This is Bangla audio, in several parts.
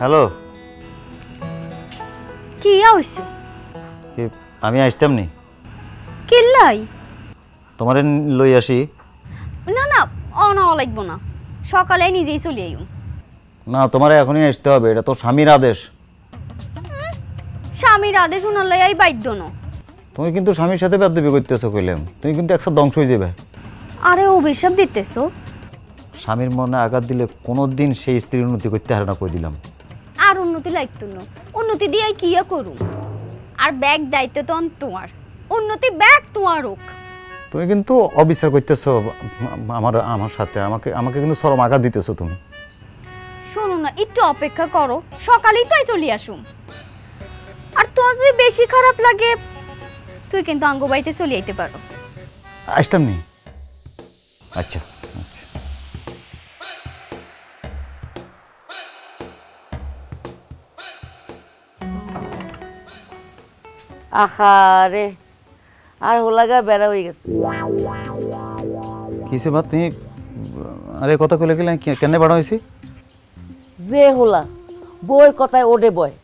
হ্যালো, কি আইছো? আমি আসতাম নি। কিল্লাই? তোমারে লই আসি। না না, না লাগবো না, সকালে নিজেই চলে আইম। না, তোমারে এখনই আসতে হবে, এটা তো স্বামীর আদেশ। স্বামীর আদেশ উনার লাই বাধ্য না। তুমি কিন্তু স্বামীর সাথে বেয়াদবি করতেছো কইলাম, তুমি কিন্তু একসাথে ধ্বংস হয়ে যাবে। আরে অভিশাপ দিতেছো? স্বামীর মনে আঘাত দিলে কোনোদিন সেই স্ত্রীর উন্নতি করতে হারে না, কই দিলাম। আর উন্নতি লাগতো না, উন্নতি দিয়ে কি করুম? আর ব্যাগ দায়িত্ব তো তোমার, উন্নতি ব্যাগ তোমার হোক। তুমি কিন্তু অবিচার করতেছো আমার সাথে, আমাকে কিন্তু চরম আঘাত দিতেছো তুমি। শোনো না, একটু অপেক্ষা করো, সকালেই তো চলে আসুম। আর তোমার যদি বেশি খারাপ লাগে তুই কিন্তু আঙ্গবাড়িতে চলে আইতে পারো। আসতাম নি। আচ্ছা আহারে, আর হোলাগা বেড়া হয়ে গেছে। কিসে বাত তুমি? আরে কথা কইলে গেলে কেন বাড়া হয়েছি? যে হোলা বউয়ের কথায় ওডে বয়,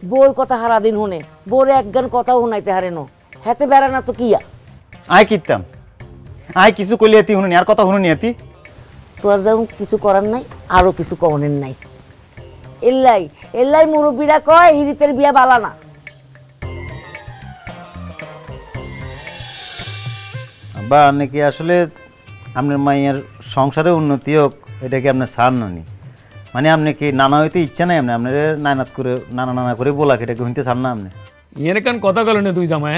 বউর কথা হারা দিন শুনে, বউর এক গান কথাও শুনাইতে হারে ন, হেতে বেড়া না তো কিয়া। আয় কিতাম, আয় কিছু কইলে এতি শুনুনি, আর কথা শুনুনি এতি। তোর যেমন কিছু করার নাই, আরো কিছু কমনের নাই। এল্লাই এল্লাই মুরব্বীরা কয় হিরিতের বিয়া বালা না। বা নাকি আসলে আপনার মাইয়ের সংসারে উন্নতি হোক, এটা কি আপনার সার নানি? মানে আপনি কি নানা হইতে ইচ্ছা নাই আপনার? আপনার নানা করে বলা এটা কি হইতে চান না আপনি? ইয়ে কেন কথা গেল না তুই জামাই?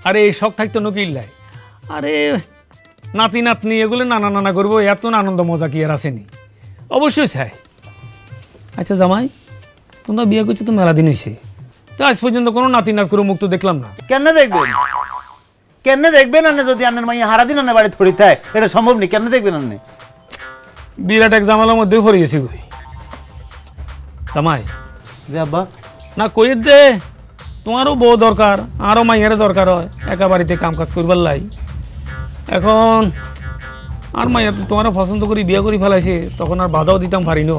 আরে এই শখ থাকতো নাকি ইল্লাই? আরে নাতি নাতনি এগুলো নানা করবো, এত আনন্দ মজা কি আর আসেনি? অবশ্যই চাই। আচ্ছা জামাই, তোমরা বিয়ে করছো তো মেলা দিন হয়েছে, তো আজ পর্যন্ত কোনো নাতি নাত করে মুখ তো দেখলাম না। কেমনে দেখবেন আপনি? যদি আপনার মাইয়া হারা দিন আপনার বাড়ি থরি থাকে, এটা সম্ভব নেই। কেমনে দেখবেন আপনি? বিরাট এক জামালার মধ্যেও পড়ে গেছি কই জামাই। যে আব্বা না কই দে, তোমারও বউ দরকার, আরও মাইয়ারে দরকার হয় একা বাড়িতে কাম কাজ করবার লাই। এখন আর মাইয়া তো তোমারও পছন্দ করি বিয়ে করে ফেলাইছে, তখন আর বাধাও দিতাম পারি না।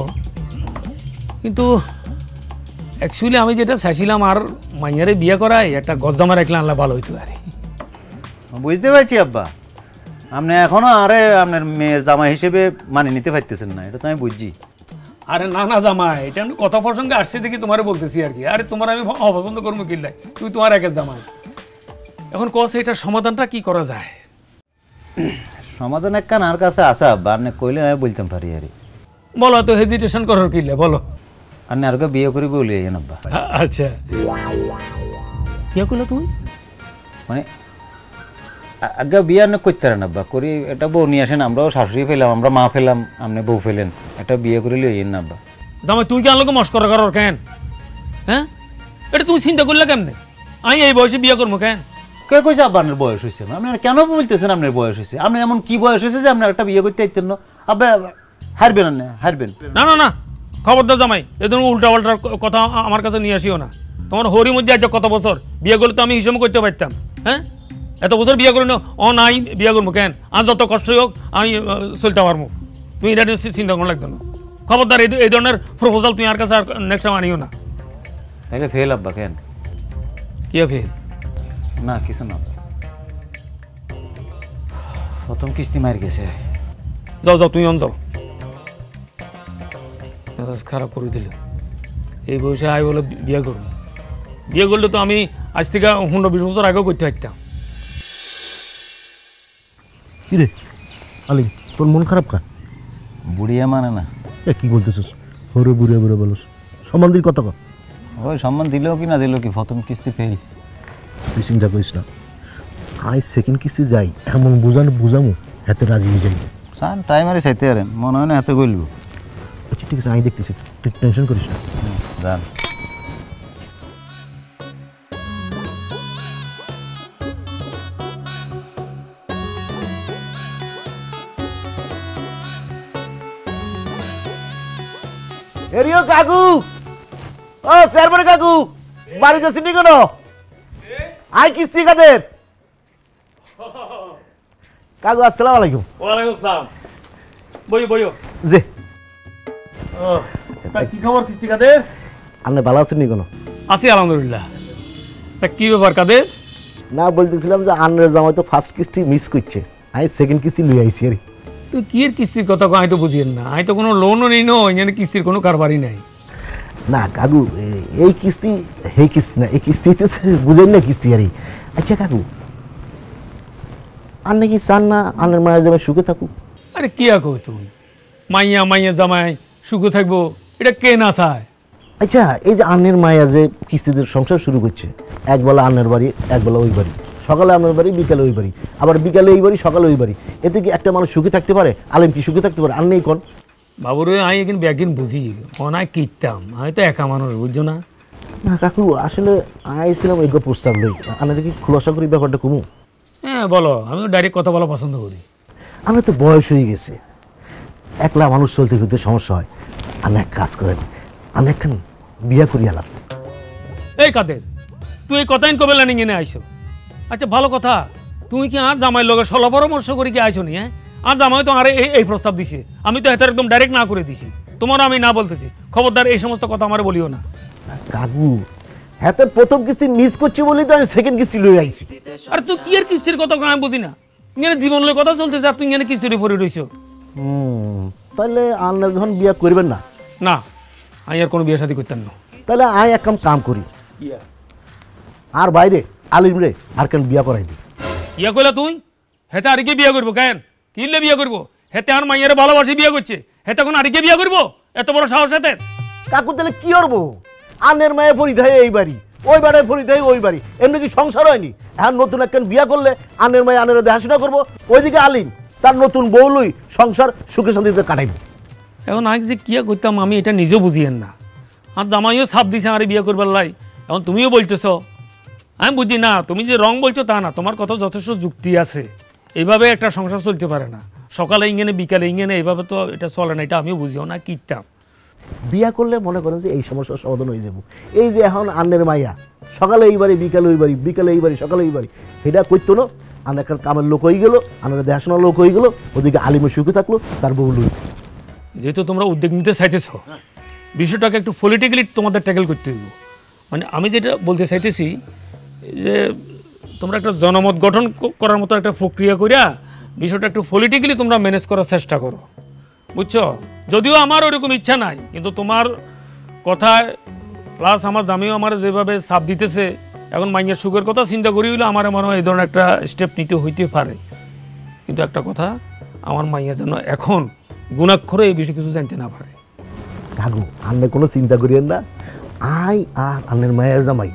কিন্তু অ্যাকচুয়ালি আমি যেটা চাইছিলাম, আর মাইয়ারে বিয়ে করাই একটা গজ্জামা রাখলে আনলে ভালো হইতো। আরে বুঝতে পারছি আব্বা, আপনি এখনো আরে আপনার মেয়ের জামাই হিসেবে মানে নিতে পারতেছেন না, এটা তো আমি বুঝছি। আরে না না জামাই, এটা আমি কথা প্রসঙ্গে আসছে দেখি তোমারে বলতেছি আর কি। আরে তোমার আমি অপছন্দ করবো কিল্লাই, তুই তোমার একের জামাই। এখন কস এটার সমাধানটা কি করা যায়? সমাধান একখান আর কাছে আসা আব্বা, আপনি কইলে আমি বলতাম পারি। আরে বলো তো, হেজিটেশন করার কিল্লাই বলো। আপনি আর বিয়ে করি বলি আব্বা। আচ্ছা বিয়ে করলো তুই? মানে আগে বিয়ে আপনি করতে পারেন আব্বা, করি এটা বউ নিয়ে আসেন, আমরাও শাশুড়ি ফেলাম, আমরা মা ফেলাম, আপনি বউ ফেলেন, একটা বিয়ে করে লিয়ে না আব্বা। জামাই তুই কি আনলোকে মস্করা করার কেন? হ্যাঁ, এটা তুমি চিন্তা করলে কেমনে? আমি এই বয়সে বিয়ে করবো কেন? কে কইছে আব্বা আপনার বয়স হয়েছে? আপনি কেন বলতেছেন আপনার বয়স হয়েছে? আপনি এমন কি বয়স হয়েছে যে আপনার একটা বিয়ে করতে চাইতেন না? আব্বা হারবেন না, হারবেন না না না, খবরদার জামাই, এদের উল্টা পাল্টার কথা আমার কাছে নিয়ে আসিও না। তোমার হরি মধ্যে আজ কত বছর বিয়ে করলে তো আমি হিসেব করতে পারতাম। হ্যাঁ, এত বছর বিয়ে করে নাই বিয়ে করবো কেন? আজ যত কষ্টই হোক আমি চলতে পারবো। তুমি এটা নিয়ে চিন্তা করা লাগতো না। খবরদার এই ধরনের প্রপোজাল তুমি আর কাছে আর নেক্সট টাইম আনিও না। তাহলে ফেল আব্বা। কেন কি ফেল? না কিছু না, প্রথম কিস্তি মার গেছে। যাও যাও, তুমি যাও। খারাপ করে দিল এই বয়সে আই বলে বিয়ে করবো। বিয়ে করলে তো আমি আজ থেকে 15-20 বছর আগেও করতে পারতাম। কিরে আলিম, তোর মন খারাপ কা? বুড়িয়া মানে না। কি বলতেছিস? হরে বুড়িয়া বুড়ে বলস, সম্মান দির কথা কর। ওই সম্মান দিলেও কি না দিলেও কি, প্রথম কিস্তি ফেল। তুই চিন্তা করিস না, আই সেকেন্ড কিস্তি যাই এমন বুঝামো হাতে রাজি হয়ে যাই। সান টাইমারে চাইতে পারেন, মনে হয় না হাতে গইলব। আচ্ছা ঠিক আছে, আমি দেখতেছি, তুই টেনশন করিস না। যান। এরিও কাকু, ও চেয়ারম্যান কাকু, বাড়িতে আছেন কেন? আই কিস্তি কাদের কাকু? আসসালামু আলাইকুম। ওয়ালাইকুম আসসালাম। বইও বইও। জি। কি খবর কিস্তি কাদের? আপনি ভালো আছেন নি কোনো? আছি আলহামদুলিল্লাহ। তা কি ব্যাপার কাদের? না, বলতেছিলাম যে আন্নের জামাই তো ফার্স্ট কিস্তি মিস করছে, আমি সেকেন্ড কিস্তি লই আইছি আর। তুই কি এর কিস্তির কথা আমি তো বুঝিয়েন না, আমি তো কোনো লোনও নিই নো, এখানে কিস্তির কোনো কারবারই নাই। না কাকু, এই কিস্তি এই কিস্তি না, এই কিস্তি বুঝেন না কিস্তি আর। আচ্ছা কাকু, আর নাকি চান না আন্নের মায়ের জামাই সুখে থাকুক? আরে কি কো তুই, মাইয়া মাইয়া জামাই সুখে থাকবো, এটা কে না চায়? আচ্ছা, এই যে আন্নের মায়া যে কিস্তিদের সংসার শুরু করছে, এক বেলা আন্নের বাড়ি এক বেলা ওই বাড়ি, সকালে আন্নের বাড়ি বিকালে ওই বাড়ি, আবার বিকালে এই বাড়ি সকালে ওই বাড়ি, এতে কি একটা মানুষ সুখে থাকতে পারে? আলেম কি সুখে থাকতে পারে? আর নেই কোন বাবুরে আমি এখন ব্যাগিন বুঝি অনায় কিনতাম, আমি তো একা মানুষ বুঝছো না। না কাকু, আসলে আইছিলাম এই প্রস্তাব লই, আপনাদের কি খুলাসা করি ব্যাপারটা কমু? হ্যাঁ বলো, আমিও ডাইরেক্ট কথা বলা পছন্দ করি। আমার তো বয়স হয়ে গেছে, একলা মানুষ চলতে ফিরতে সমস্যা হয়। আমি এক কাজ করেন, আমি একখান বিয়া করি আলাম। এই কাদের, তুই এই কথাই কবে লানি এনে আইসো? আচ্ছা ভালো কথা, তুমি কি আর জামাইয়ের লগে সলা পরামর্শ করে কি আইসো নি? হ্যাঁ, আর জামাই তো আরে এই প্রস্তাব দিছে, আমি তো হেতার একদম ডাইরেক্ট না করে দিছি। তোমারও আমি না বলতেছি, খবরদার এই সমস্ত কথা আমার বলিও না। কাকু, হ্যাঁ তো প্রথম কিস্তি মিস করছি বলেই তো আমি সেকেন্ড কিস্তি লই আইছি। আর তুই কি এর কিস্তির কথা আমি বুঝি না, ইങ്ങനെ জীবন লয় কথা চলতেছে আর তুই ইങ്ങനെ কিস্তির উপরে রইছো। তাহলে আন্না যখন বিয়া করবেন না? না, আমি আর কোনো বিয়ে শাদী করতাম না। তাহলে আমি এক কাম করি, আর বাইরে আলিম রে আর কেন বিয়া করাই দিই। ইয়া কইলা তুই? হেতে আরিকে বিয়ে করবো কেন? কিনলে বিয়ে করবো? হেতে আর মাইয়ারে ভালোবাসি বিয়ে করছে, হেতে এখন আরিকে বিয়ে করবো? এত বড় সাহস হেতে? কাকু তাহলে কি করবো? আনের মায়ে পরিধায় এই বাড়ি, ওই বাড়ায় পরিধায় ওই বাড়ি, এমনি কি সংসার হয়নি? এখন নতুন একখান বিয়া করলে আনের মায়ে আনের দেখাশোনা করবো, ওইদিকে আলিম তার নতুন বউ লই সংসার সুখে শান্তিতে কাটাইব। এখন আগে যে কিয়া করতাম আমি এটা নিজেও বুঝিয়েন না। আর জামাইও ছাপ দিছে আরে বিয়ে করবার লাই, এখন তুমিও বলতেছ। আমি বুঝি না, তুমি যে রং বলছো তা না, তোমার কথা যথেষ্ট যুক্তি আছে। এইভাবে একটা সংসার চলতে পারে না, সকালে ইংনে বিকালে ইংনে, এইভাবে তো এটা চলে না। এটা আমিও বুঝিও না কিতাম। বিয়া করলে মনে করেন যে এই সমস্যার সমাধান হয়ে যাব। এই যে এখন আন্নের মাইয়া সকালে এই বাড়ি বিকালে ওই বাড়ি, বিকালে এই বাড়ি সকালে এই বাড়ি, এটা করতো না। আন্না একটা কামের লোক হয়ে গেল, আন্নার দেখাশোনার লোক হয়ে গেল, ওদিকে আলিমের সুখে থাকলো, তার বউ লই। যেহেতু তোমরা উদ্যোগ নিতে চাইতেছ, বিষয়টাকে একটু পলিটিক্যালি তোমাদের ট্যাকেল করতে হইব। মানে আমি যেটা বলতে চাইতেছি যে তোমরা একটা জনমত গঠন করার মতো একটা প্রক্রিয়া করিয়া বিষয়টা একটু পলিটিক্যালি তোমরা ম্যানেজ করার চেষ্টা করো, বুঝছো? যদিও আমার ওইরকম ইচ্ছা নাই, কিন্তু তোমার কথায় প্লাস আমার জামিও আমার যেভাবে চাপ দিতেছে, এখন মাইয়ের সুখের কথা চিন্তা করি হইলে আমার মনে হয় এই ধরনের একটা স্টেপ নিতে হইতে পারে। কিন্তু একটা কথা, আমার মাইয়া যেন এখন গুণাক্ষরে এই বিষয়ে কিছু জানতে না পারে। কাকু, আন্নে কোনো চিন্তা করিয়েন না, আই আর আন্নের মায়ের জামাই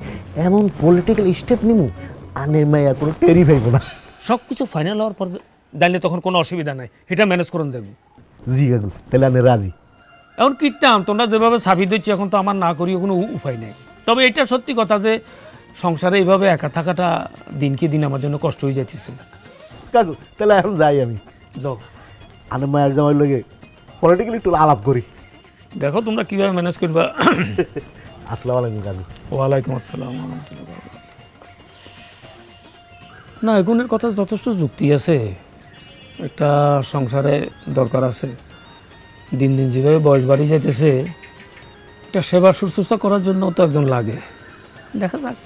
এমন পলিটিক্যাল স্টেপ নিমু, আন্নের মায়া কোনো টেরি পাইব না। সব কিছু ফাইনাল হওয়ার পর জানলে তখন কোনো অসুবিধা নাই, এটা ম্যানেজ করুন দেবে। জি কাকু, তাহলে আমি রাজি। এখন কিনতাম তোমরা যেভাবে সাবিত দিচ্ছি, এখন তো আমার না করিও কোনো উপায় নেই। তবে এটা সত্যি কথা যে সংসারে এইভাবে একা থাকাটা দিনকে দিন আমার জন্য কষ্ট হয়ে যাচ্ছে। কাকু তাহলে এখন যাই, আমি যাও, আন্নের মায়ের জামাই লগে পলিটিক্যালি একটু আলাপ করি। দেখো তোমরা কীভাবে ম্যানেজ করবা। আসসালামু আলাইকুম কাকু। ওয়ালাইকুম আসসালাম রহমতুল্লাহ। না, এগুনের কথা যথেষ্ট যুক্তি আছে, একটা সংসারে দরকার আছে। দিন দিন যেভাবে বয়স বাড়ি যাইতেছে, একটা সেবা শুশ্রূষা করার জন্য তো একজন লাগে। দেখা যাক।